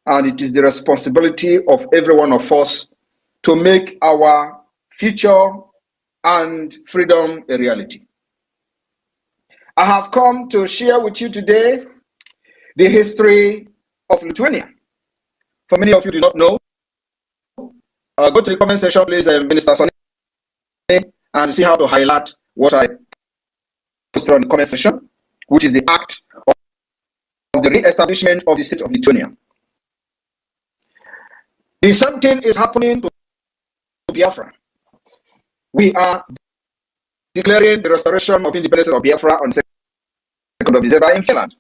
and it is the responsibility of every one of us to make our future and freedom a reality. I have come to share with you today the history of Lithuania. For many of you do not know, go to the comment section, please, Minister Sonny, and see how to highlight what I posted on the comment section, which is the act of the re-establishment of the state of Lithuania. The same thing is happening to Biafra. We are declaring the restoration of independence of Biafra on the 2nd of December in Finland.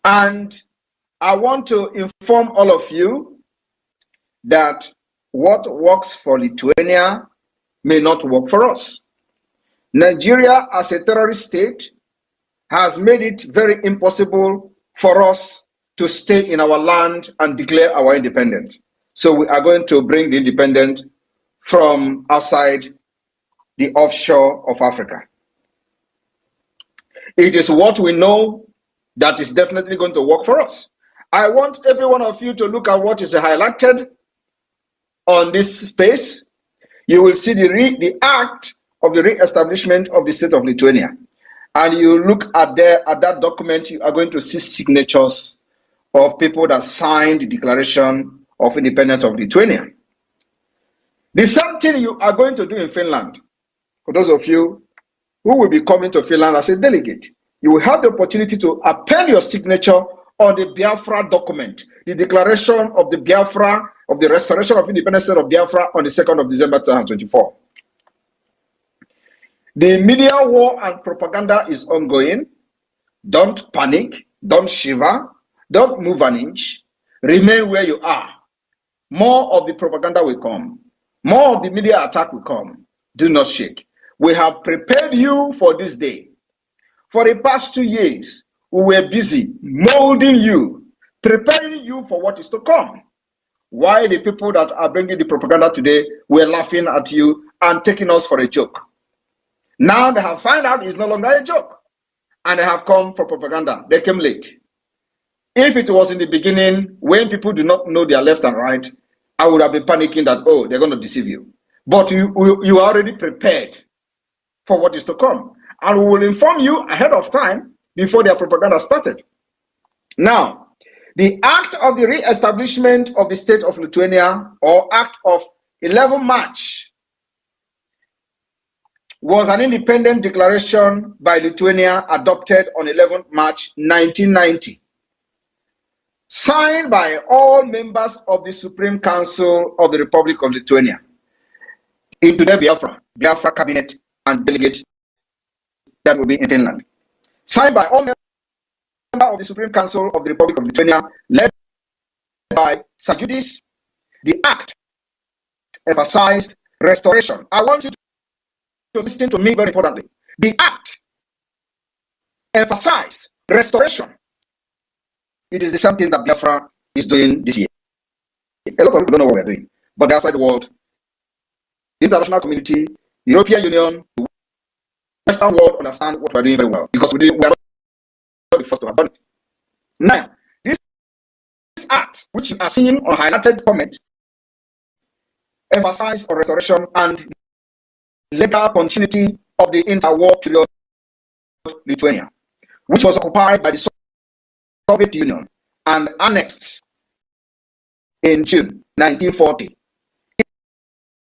And I want to inform all of you that what works for Lithuania may not work for us. Nigeria, as a terrorist state, has made it very impossible for us to stay in our land and declare our independence. So we are going to bring the independence from outside the offshore of Africa. It is what we know that is definitely going to work for us. I want every one of you to look at what is highlighted on this space. You will see the act of the re-establishment of the state of Lithuania. And you look at that document, you are going to see signatures of people that signed the Declaration of Independence of Lithuania. The same thing you are going to do in Finland. For those of you who will be coming to Finland as a delegate, you will have the opportunity to append your signature on the Biafra document, the Declaration of the Biafra, of the Restoration of Independence of Biafra on the 2nd of December 2024. The media war and propaganda is ongoing. Don't panic, don't shiver, don't move an inch. Remain where you are. More of the propaganda will come. More of the media attack will come. Do not shake. We have prepared you for this day. For the past 2 years, we were busy molding you, preparing you for what is to come. Why the people that are bringing the propaganda today were laughing at you and taking us for a joke. Now they have found out it's no longer a joke, and they have come for propaganda. They came late. If it was in the beginning, when people do not know their left and right, I would have been panicking that, oh, they're going to deceive you. But you are already prepared for what is to come. And we will inform you ahead of time before their propaganda started. Now, the act of the re-establishment of the state of Lithuania, or act of 11 March, was an independent declaration by Lithuania adopted on 11 March 1990. Signed by all members of the Supreme Council of the Republic of Lithuania, into the Biafra cabinet and delegate that will be in Finland. Signed by all members of the Supreme Council of the Republic of Lithuania, led by Sajudis. The act emphasized restoration. I want you to listen to me very importantly. The act emphasized restoration. It is the same thing that Biafra is doing this year. A lot of people don't know what we're doing, but the outside world, the international community, the European Union, the Western world understand what we're doing very well, because we are not the first to have done it. Now, this act, which you are seeing on highlighted comment, emphasized on restoration and legal continuity of the interwar period Lithuania, which was occupied by the Soviet Union and annexed in June 1940.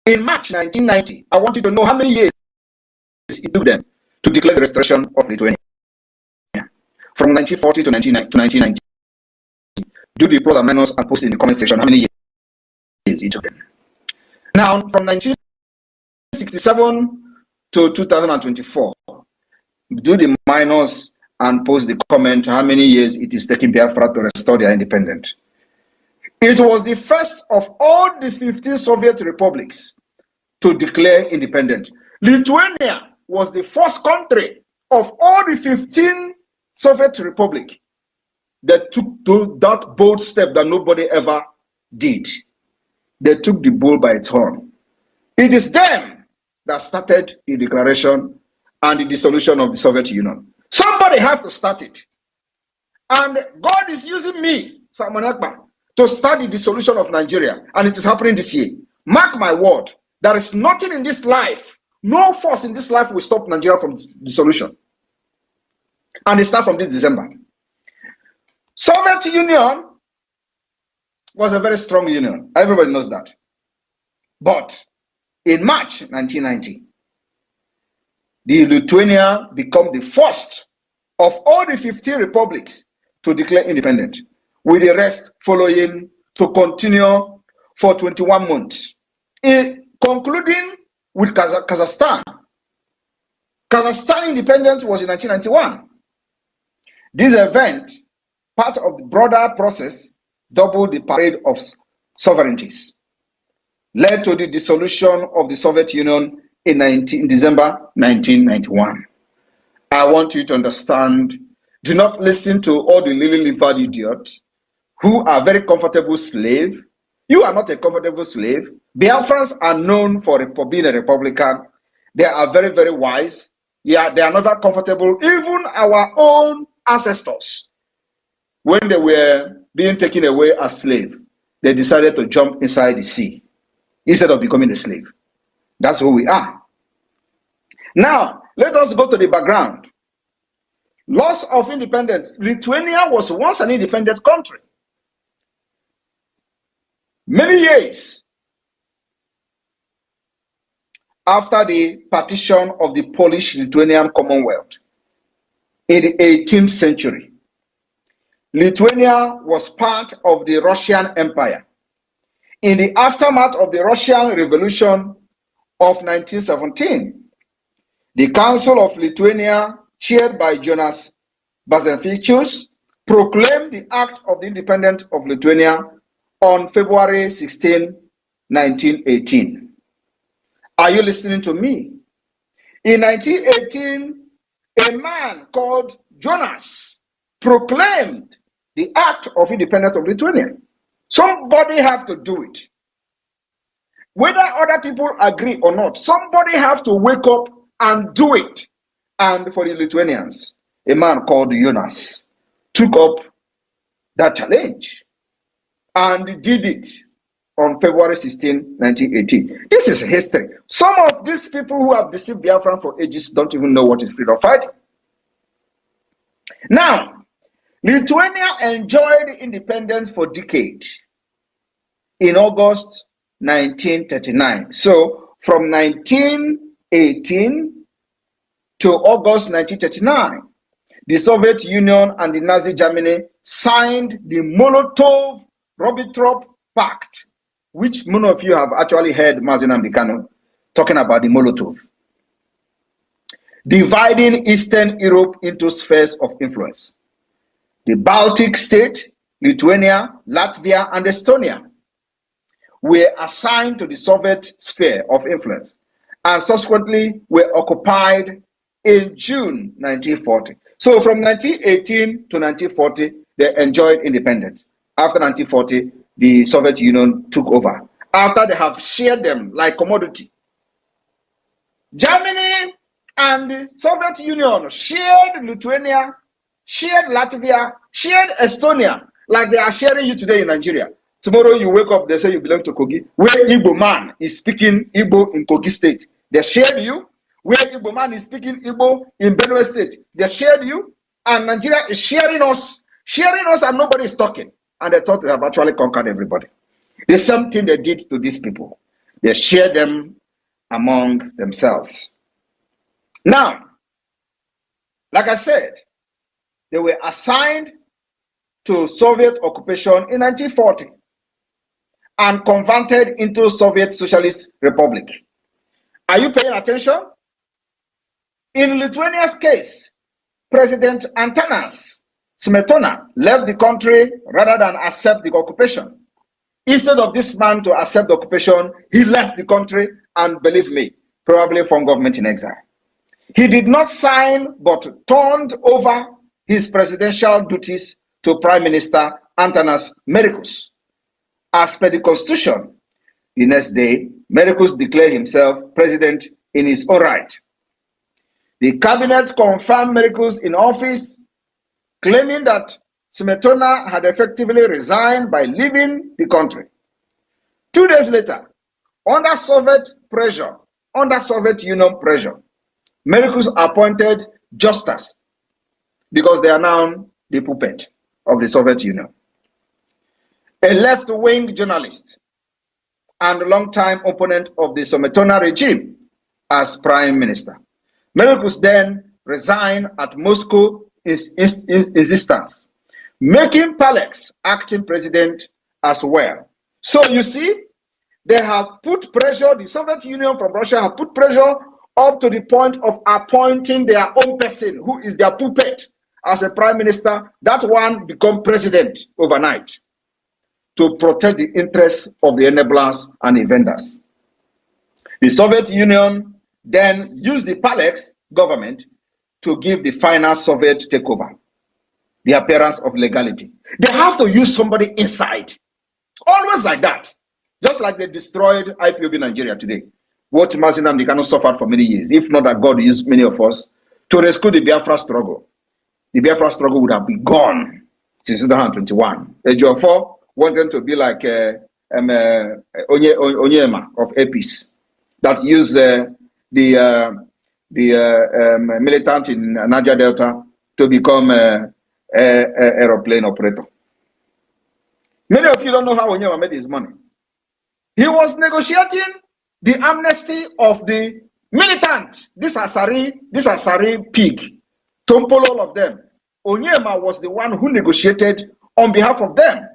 In March 1990, I want you to know how many years it took them to declare the restoration of Lithuania. From 1940 to 1990. Do the plus and minus and post in the comment section how many years it took them. Now, from 1967 to 2024, do the minus and post the comment how many years it is taking Biafra to restore their independence. It was the first of all these 15 Soviet republics to declare independence. Lithuania was the first country of all the 15 Soviet republics that took that bold step that nobody ever did. They took the bull by its horn. It is them that started the declaration and the dissolution of the Soviet Union. Somebody has to start it. And God is using me, Simon Ekpa, to study the solution of Nigeria. And it is happening this year. Mark my word, there is nothing in this life, no force in this life will stop Nigeria from the solution. And it starts from this December. Soviet Union was a very strong union. Everybody knows that. But in March 1990, the Lithuania became the first of all the 15 republics to declare independent, with the rest following to continue for 21 months, concluding with Kazakhstan. Kazakhstan independence was in 1991. This event, part of the broader process, doubled the parade of sovereignties, led to the dissolution of the Soviet Union in December 1991. I want you to understand, do not listen to all the lily-livered idiots who are very comfortable slaves. You are not a comfortable slave. Biafrans are known for being a Republican. They are very, very wise. Yeah, they are never comfortable. Even our own ancestors, when they were being taken away as slaves, they decided to jump inside the sea instead of becoming a slave. That's who we are. Now, let us go to the background. Loss of independence. Lithuania was once an independent country. Many years after the partition of the Polish-Lithuanian Commonwealth in the 18th century, Lithuania was part of the Russian Empire. In the aftermath of the Russian Revolution of 1917, the Council of Lithuania, chaired by Jonas Bazenfichus, proclaimed the Act of the Independence of Lithuania on February 16, 1918. Are you listening to me? In 1918, a man called Jonas proclaimed the Act of Independence of Lithuania. Somebody have to do it. Whether other people agree or not, somebody have to wake up and do it. And for the Lithuanians, a man called Jonas took up that challenge and did it on February 16, 1918. This is history. Some of these people who have deceived Biafra for ages don't even know what is freedom fighting. Now, Lithuania enjoyed independence for decades in August 1939. So, from 1918 to August 1939, the Soviet Union and the Nazi Germany signed the Molotov-Ribbentrop Pact, which many of you have actually heard Mazin Ambikano talking about the Molotov, dividing Eastern Europe into spheres of influence. The Baltic states, Lithuania, Latvia, and Estonia were assigned to the Soviet sphere of influence and subsequently were occupied in June 1940. So from 1918 to 1940, they enjoyed independence. After 1940, the Soviet Union took over. After they have shared them like commodity. Germany and the Soviet Union shared Lithuania, shared Latvia, shared Estonia, like they are sharing you today in Nigeria. Tomorrow you wake up, they say you belong to Kogi. Where Igbo man is speaking Igbo in Kogi state, they shared you. Where Igbo man is speaking Igbo in Benue state, they shared you. And Nigeria is sharing us, and nobody is talking. And they thought they have actually conquered everybody. The same thing they did to these people. They shared them among themselves. Now, like I said, they were assigned to Soviet occupation in 1940 and converted into Soviet Socialist Republic. Are you paying attention? In Lithuania's case, President Antanas Smetona left the country rather than accept the occupation. Instead of this man to accept the occupation, he left the country and, believe me, probably from government in exile. He did not sign but turned over his presidential duties to Prime Minister Antanas Mericus. As per the Constitution, the next day, Mericus declared himself president in his own right. The cabinet confirmed Mericus in office, claiming that Smetona had effectively resigned by leaving the country. 2 days later, under Soviet pressure, under Soviet Union pressure, Merkus appointed Justus because they are now the puppet of the Soviet Union. A left-wing journalist and longtime opponent of the Smetona regime as prime minister. Merkus then resigned at Moscow insistence, making Palex acting president as well. So you see, they have put pressure, the Soviet Union from Russia have put pressure up to the point of appointing their own person, who is their puppet, as a prime minister. That one become president overnight to protect the interests of the enablers and inventors. The Soviet Union then used the Palex government to give the final Soviet takeover, the appearance of legality. They have to use somebody inside, always like that. Just like they destroyed IPOB Nigeria today. What Mazinam they cannot suffer for many years, if not that God used many of us to rescue the Biafra struggle. The Biafra struggle would have been gone since 2021. Ejiofor wanted to be like Onyema of Epis that used the militant in Niger Delta to become an aeroplane operator. Many of you don't know how Onyema made his money. He was negotiating the amnesty of the militant, this Asari pig, Tompolo, all of them. Onyema was the one who negotiated on behalf of them.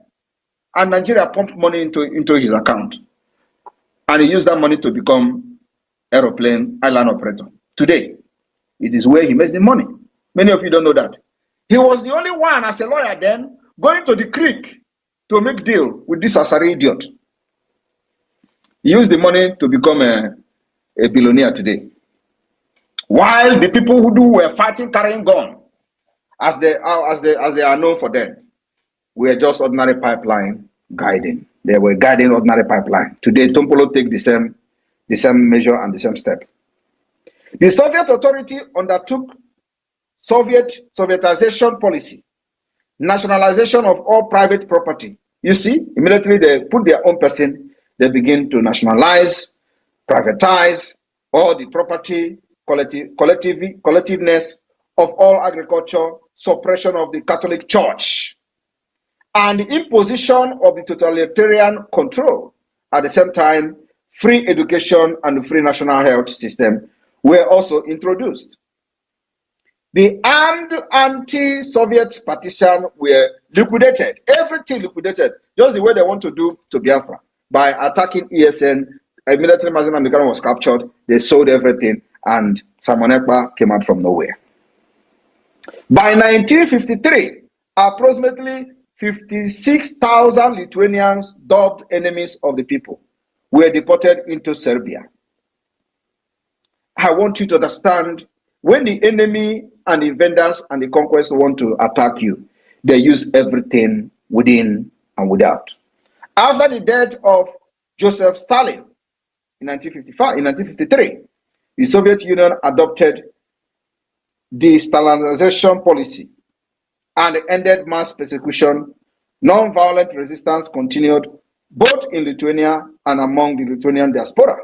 And Nigeria pumped money into his account. And he used that money to become aeroplane island operator. Today, it is where he makes the money. Many of you don't know that. He was the only one, as a lawyer then, going to the creek to make deal with this Asari idiot. He used the money to become a billionaire today. While the people who were fighting, carrying gun, as they are known for them, were just ordinary pipeline guiding. They were guiding ordinary pipeline. Today, Tompolo take the same measure and the same step. The Soviet authority undertook Sovietization policy, nationalization of all private property. You see, immediately they put their own person. They begin to nationalize, privatize all the property, collectiveness of all agriculture, suppression of the Catholic Church, and the imposition of the totalitarian control. At the same time, free education and the free national health system were also introduced. The armed anti-Soviet partisan were liquidated, everything liquidated, just the way they want to do to Biafra. By attacking ESN, immediately Mazina Mikano was captured, they sold everything, and Simon Ekpa came out from nowhere. By 1953, approximately 56,000 Lithuanians, dubbed enemies of the people, were deported into Serbia. I want you to understand, when the enemy and the invaders and the conquest want to attack you, they use everything within and without. After the death of Joseph Stalin in 1953, the Soviet Union adopted the Stalinization policy and ended mass persecution. Non-violent resistance continued both in Lithuania and among the Lithuanian diaspora.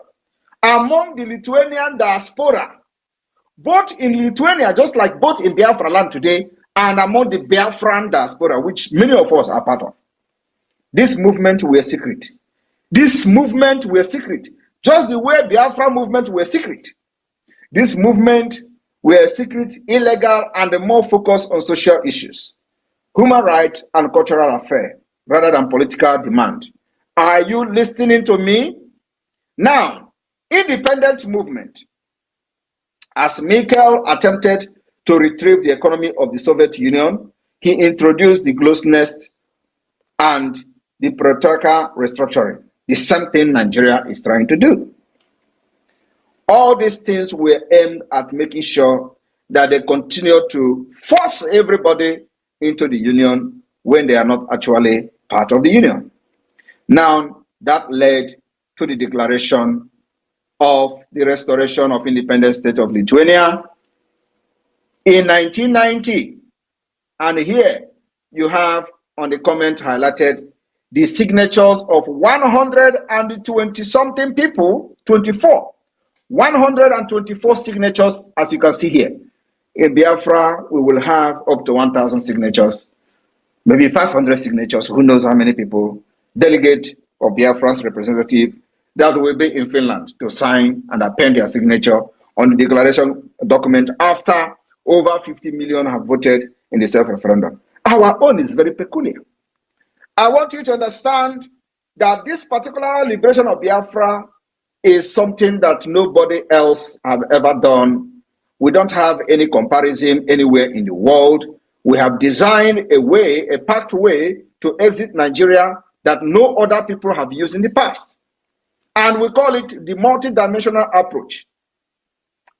Among the Lithuanian diaspora, both in Lithuania, just like both in Biafra land today, and among the Biafran diaspora, which many of us are part of. This movement were secret. This movement were secret. Just the way Biafra movement were secret. This movement were secret, illegal, and more focused on social issues, human rights, and cultural affairs, rather than political demand. Are you listening to me? Now, independent movement. As Mikhail attempted to retrieve the economy of the Soviet Union, he introduced the Glasnost and the Perestroika restructuring, the same thing Nigeria is trying to do. All these things were aimed at making sure that they continue to force everybody into the union when they are not actually part of the union. Now, that led to the declaration of the restoration of independent state of Lithuania in 1990. And here, you have on the comment highlighted the signatures of 120 something people, 24. 124 signatures, as you can see here. In Biafra, we will have up to 1,000 signatures, maybe 500 signatures, who knows how many people, delegate of Biafra's representative that will be in Finland to sign and append their signature on the declaration document after over 50 million have voted in the self-referendum. Our own is very peculiar. I want you to understand that this particular liberation of Biafra is something that nobody else have ever done. We don't have any comparison anywhere in the world. We have designed a way, a pathway to exit Nigeria that no other people have used in the past. And we call it the multidimensional approach.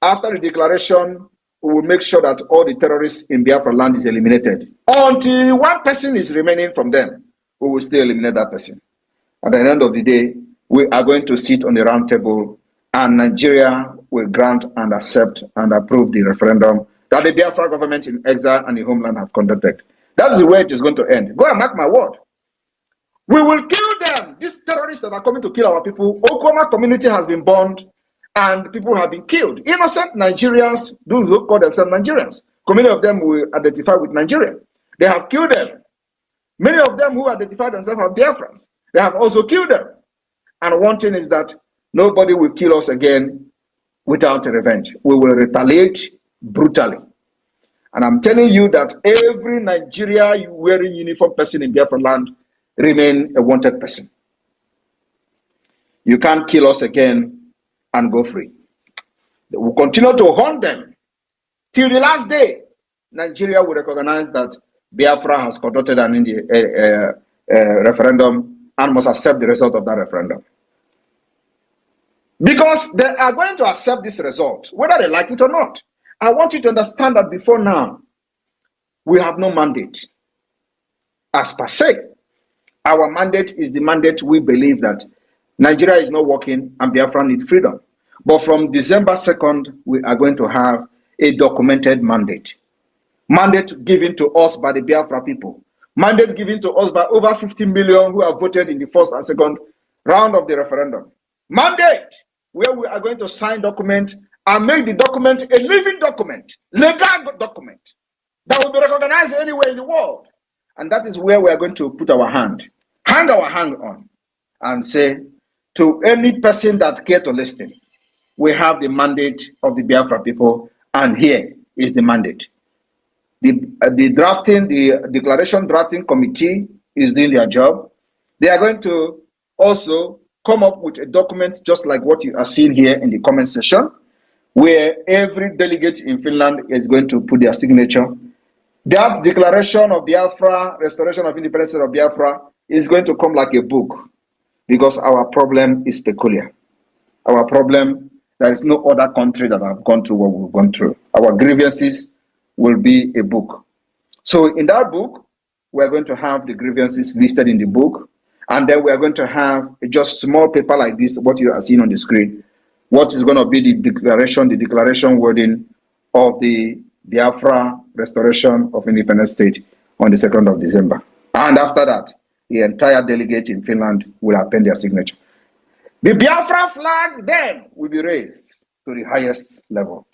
After the declaration, we will make sure that all the terrorists in Biafra land is eliminated. Until one person is remaining from them, we will still eliminate that person. At the end of the day, we are going to sit on the round table and Nigeria will grant and accept and approve the referendum that the Biafra government in exile and the homeland have conducted. That's the way it is going to end. Go and mark my word. We will kill them. These terrorists that are coming to kill our people. Okoma community has been burned and people have been killed. Innocent Nigerians, those who call themselves Nigerians. Many of them will identify with Nigeria. They have killed them. Many of them who identify themselves as Biafrans, they have also killed them. And one thing is that nobody will kill us again without revenge. We will retaliate brutally. And I'm telling you that every Nigeria wearing uniform person in Biafra land remain a wanted person. You can't kill us again and go free. They will continue to hunt them till the last day. Nigeria will recognize that Biafra has conducted an referendum and must accept the result of that referendum. Because they are going to accept this result, whether they like it or not. I want you to understand that before now, we have no mandate. As per se, our mandate is the mandate we believe that Nigeria is not working and Biafra need freedom. But from December 2nd, we are going to have a documented mandate. Mandate given to us by the Biafra people. Mandate given to us by over 50 million who have voted in the first and second round of the referendum. Mandate where we are going to sign document and make the document a living document, legal document that will be recognized anywhere in the world. And that is where we are going to put our hand, hang our hand on, and say to any person that care to listen, we have the mandate of the Biafra people, and here is the mandate. The declaration drafting committee is doing their job. They are going to also come up with a document just like what you are seeing here in the comment section, where every delegate in Finland is going to put their signature. That declaration of Biafra, restoration of independence of Biafra, is going to come like a book, because our problem is peculiar. Our problem, there is no other country that have gone through what we've gone through. Our grievances will be a book. So in that book, we're going to have the grievances listed in the book, and then we're going to have just small paper like this, what you are seeing on the screen, what is going to be the declaration wording of the Biafra restoration of independent state on the 2nd of December. And after that, the entire delegate in Finland will append their signature. The Biafra flag then will be raised to the highest level.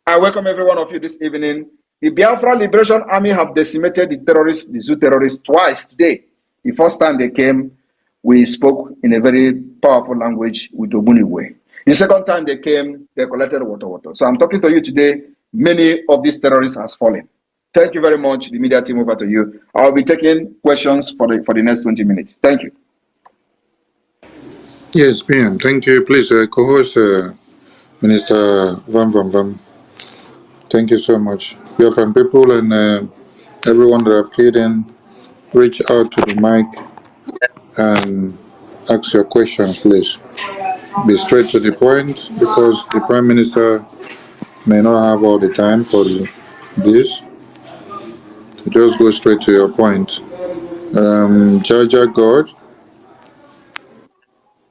I welcome every one of you this evening. The Biafra Liberation Army have decimated the terrorists, the Zoo terrorists, twice today. The first time they came, we spoke in a very powerful language with Ogbunigwe. The second time they came, they collected water. So I'm talking to you today. Many of these terrorists has fallen. Thank you very much. The media team, over to you. I'll be taking questions for the next 20 minutes. Thank you. Yes, PM. Thank you. Please, co-host Minister Vam. Thank you so much. Biafran people and everyone that have keyed in, reach out to the mic and ask your questions, please. Be straight to the point, because the Prime Minister may not have all the time for this. Just go straight to your point. Jaja God,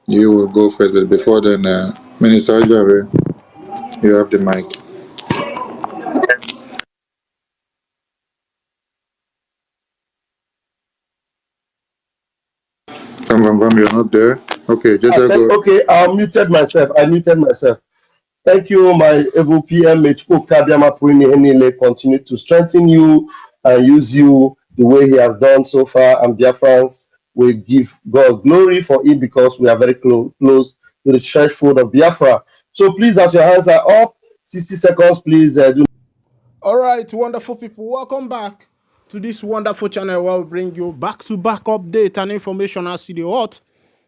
you will go first, but before then, Minister Ajare, you have the mic. Thank You're not there. Okay, Jetta, go. Okay, I muted myself. Thank you, my able PM. May Chukwu Kabiama Puni Enile continue to strengthen you and use you the way he has done so far. And Biafrans will give God glory for it because we are very close to the threshold of Biafra. So please, as your hands are up, 60 seconds, please. All right, wonderful people, welcome back to this wonderful channel where we bring you back-to-back update and information as the hot.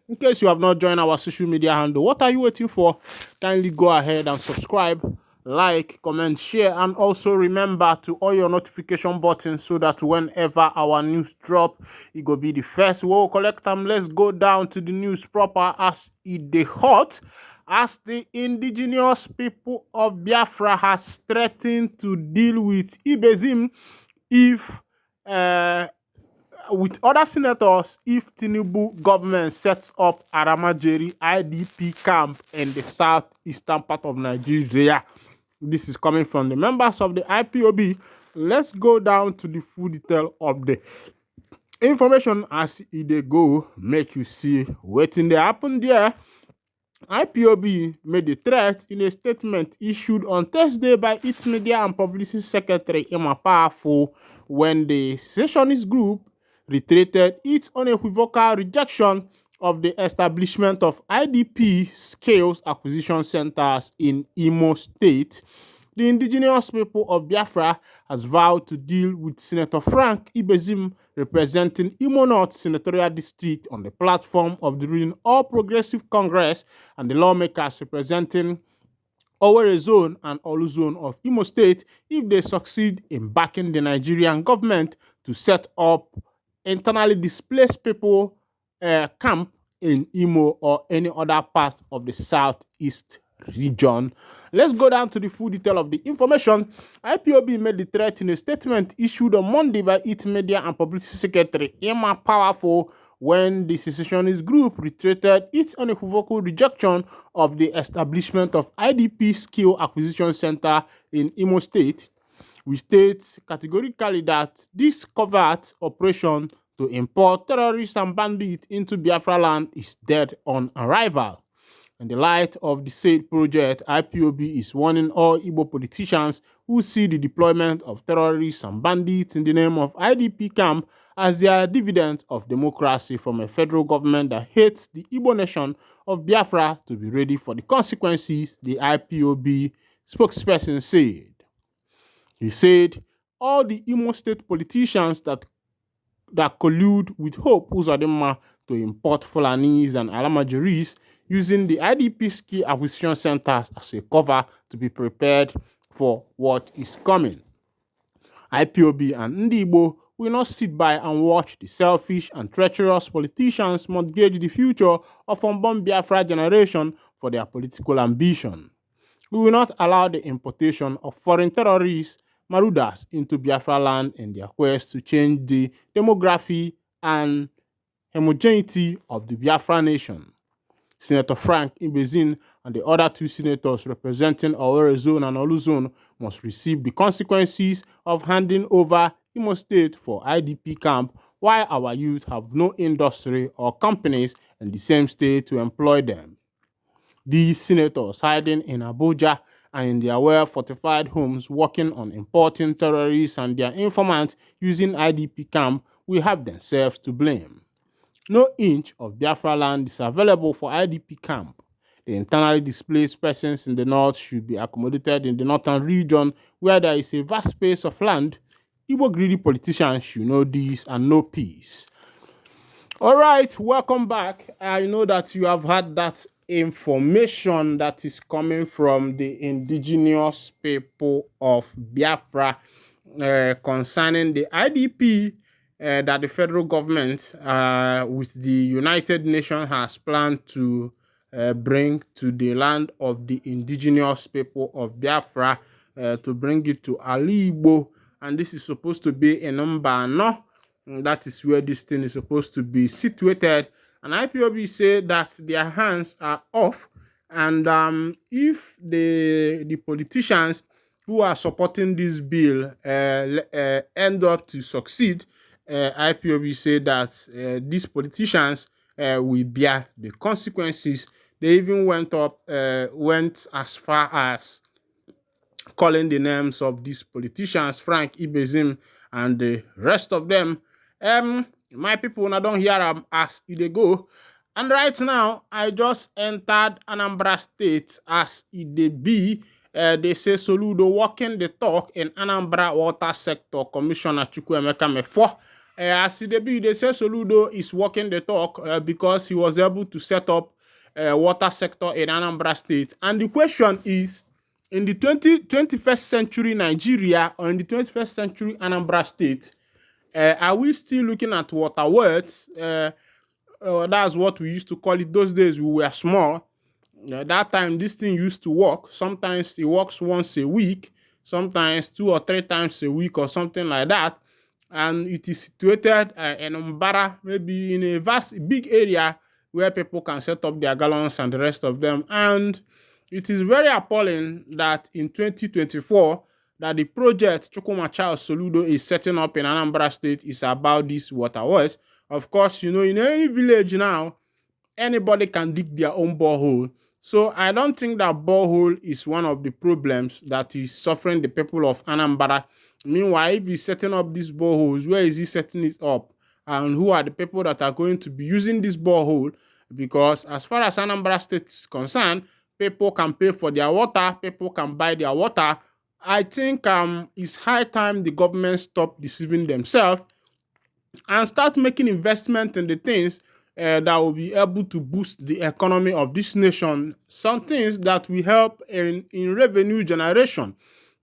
In case you have not joined our social media handle, what are you waiting for? Kindly go ahead and subscribe, like, comment, share, and also remember to on your notification button so that whenever our news drop, it will be the first. We'll collect them. Let's go down to the news proper as it the hot. As the indigenous people of Biafra has threatened to deal with Ibezim if with other senators if Tinubu government sets up Aramajeri IDP camp in the southeastern part of Nigeria. This is coming from the members of the IPOB. Let's go down to the full detail of the information as they go, make you see what in the happen there. IPOB made the threat in a statement issued on Thursday by its media and publicity secretary Emma Powerful when the secessionist group reiterated its unequivocal rejection of the establishment of IDP scales acquisition centers in Imo State. The indigenous people of Biafra has vowed to deal with Senator Frank Ibezim, representing Imo North Senatorial District, on the platform of the ruling All Progressive Congress, and the lawmakers representing Owerri Zone and Olu Zone of Imo State if they succeed in backing the Nigerian government to set up internally displaced people camp in Imo or any other part of the southeast region. Let's go down to the full detail of the information. IPOB made the threat in a statement issued on Monday by its media and publicity secretary Emma Powerful when the secessionist group reiterated its unequivocal rejection of the establishment of IDP Skill Acquisition Center in Imo State. We state categorically that this covert operation to import terrorists and bandits into Biafra land is dead on arrival. In the light of the said project, IPOB is warning all Igbo politicians who see the deployment of terrorists and bandits in the name of IDP camp as their dividend of democracy from a federal government that hates the Igbo nation of Biafra to be ready for the consequences, the IPOB spokesperson said. He said all the Imo State politicians that collude with Hope Uzodinma to import Fulanis and Alamajeris using the IDP ski acquisition centers as a cover to be prepared for what is coming. IPOB and Ndibo will not sit by and watch the selfish and treacherous politicians mortgage the future of unborn Biafra generation for their political ambition. We will not allow the importation of foreign terrorists, marauders into Biafra land in their quest to change the demography and homogeneity of the Biafra nation. Senator Frank Ibezim and the other two senators representing Owerri Zone and Olu Zone must receive the consequences of handing over Imo State for IDP camp, while our youth have no industry or companies in the same state to employ them. These senators hiding in Abuja and in their well-fortified homes working on importing terrorists and their informants using IDP camp will have themselves to blame. No inch of Biafra land is available for IDP camp. The internally displaced persons in the north should be accommodated in the northern region where there is a vast space of land. Igbo greedy politicians should know this and know peace. All right, welcome back. I know that you have had that information that is coming from the indigenous people of Biafra concerning the IDP that the federal government with the United Nations has planned to bring to the land of the indigenous people of Biafra to bring it to Ali Igbo, and this is supposed to be in Mbano. That is where this thing is supposed to be situated. And IPOB say that their hands are off, and if the politicians who are supporting this bill end up to succeed, IPOB say that these politicians will bear the consequences. They even went as far as calling the names of these politicians, Frank Ibezim and the rest of them. My people, now don't hear them as they go. And right now, I just entered Anambra State as it be. They say Soludo walking the talk in Anambra Water Sector Commissioner Chukwuemeka Mefo. As it be, they say Soludo is walking the talk because he was able to set up water sector in Anambra State. And the question is, in the 21st century Nigeria or in the 21st century Anambra State, are we still looking at water words? That's what we used to call it. Those days we were small. That time this thing used to work. Sometimes it works once a week, sometimes 2 or 3 times a week or something like that. And it is situated in Mbara, maybe in a big area where people can set up their gallons and the rest of them. And it is very appalling that in 2024, that the project Chukwuma Charles Soludo is setting up in Anambra State is about these waterworks. Of course, you know, in any village now, anybody can dig their own borehole. So I don't think that borehole is one of the problems that is suffering the people of Anambra. Meanwhile, if he's setting up these boreholes, where is he setting it up? And who are the people that are going to be using this borehole? Because as far as Anambra State is concerned, people can pay for their water, people can buy their water. I think it's high time the government stop deceiving themselves and start making investment in the things that will be able to boost the economy of this nation. Some things that will help in revenue generation,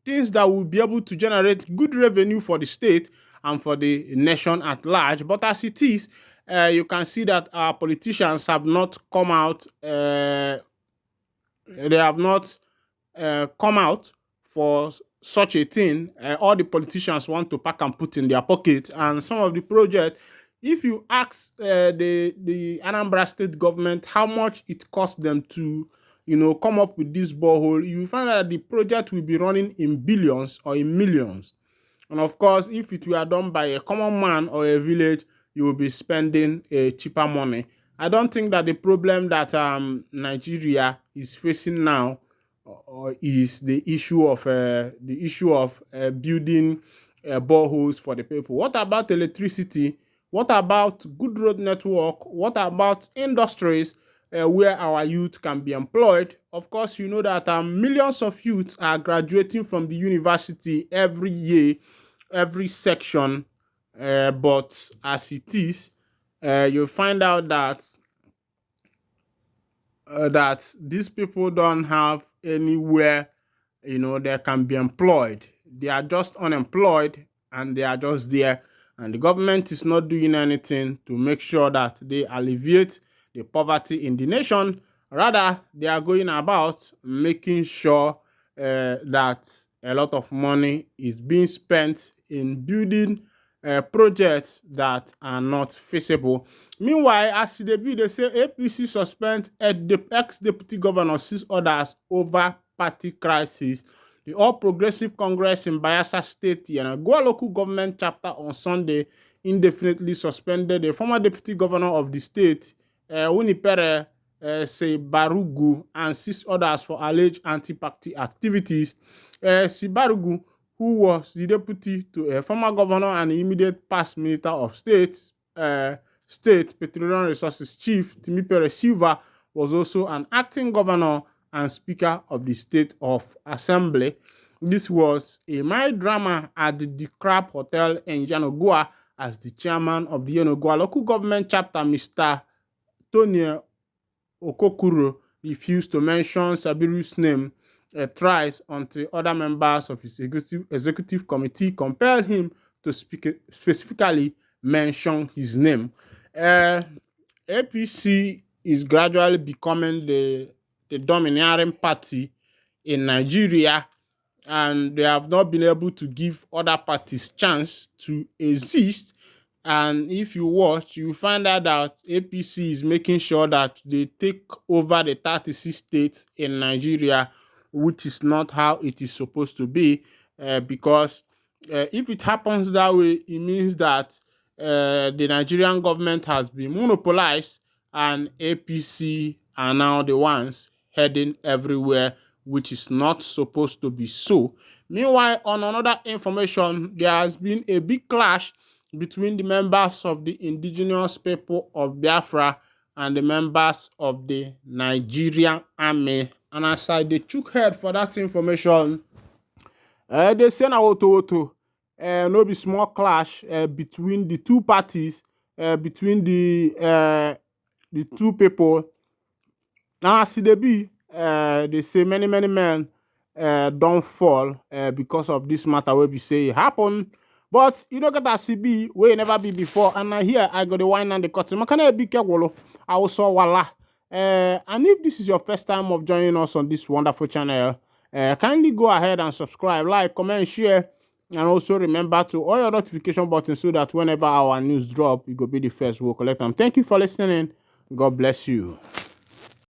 things that will be able to generate good revenue for the state and for the nation at large. But as it is, you can see that our politicians have not come out. They have not come out for such a thing. All the politicians want to pack and put in their pocket. And some of the projects, if you ask the Anambra State government how much it cost them to, you know, come up with this borehole, you will find that the project will be running in billions or in millions. And of course, if it were done by a common man or a village, you will be spending a cheaper money. I don't think that the problem that Nigeria is facing now is the issue of building boreholes for the people. What about electricity? What about good road network? What about industries where our youth can be employed? Of course, you know that millions of youths are graduating from the university every year, every section. But as it is, you'll find out that these people don't have anywhere, you know, they can be employed. They are just unemployed and they are just there. And the government is not doing anything to make sure that they alleviate the poverty in the nation. Rather, they are going about making sure that a lot of money is being spent in building projects that are not feasible. Meanwhile, as they say APC suspends ex-deputy governor 6 others over party crisis. The All Progressive Congress in Bayelsa State, Yenagoa local government chapter on Sunday indefinitely suspended the former deputy governor of the state, Winipere Sibarugu, and 6 others for alleged anti-party activities. Sibarugu, who was the deputy to a former governor and immediate past minister of state, State Petroleum Resources Chief Timipere Silva, was also an acting governor and Speaker of the State of Assembly. This was a mild drama at the Crab Hotel in Yenagoa as the chairman of the Yenagoa local government chapter, Mr. Tony Okokuro, refused to mention Sabiru's name thrice until other members of his executive committee compelled him to specifically mention his name. APC is gradually becoming the domineering party in Nigeria, and they have not been able to give other parties chance to exist. And if you watch, you find out that APC is making sure that they take over the 36 states in Nigeria, which is not how it is supposed to be, because if it happens that way, it means that the Nigerian government has been monopolized and APC are now the ones heading everywhere, which is not supposed to be so. Meanwhile, on another information, there has been a big clash between the members of the indigenous people of Biafra and the members of the Nigerian army. And as I took head for that information, they say na woto no be small clash between the two parties, between the two people. Now, as they be, they say many men don't fall because of this matter where we say it happen. But you don't get a CB where never be before. And here I got the wine and the cotton. Makana be careful. I also wala. And if this is your first time of joining us on this wonderful channel, kindly go ahead and subscribe, like, comment, share, and also remember to all your notification buttons so that whenever our news drop, you go be the first we'll collect them. Thank you for listening. God bless you.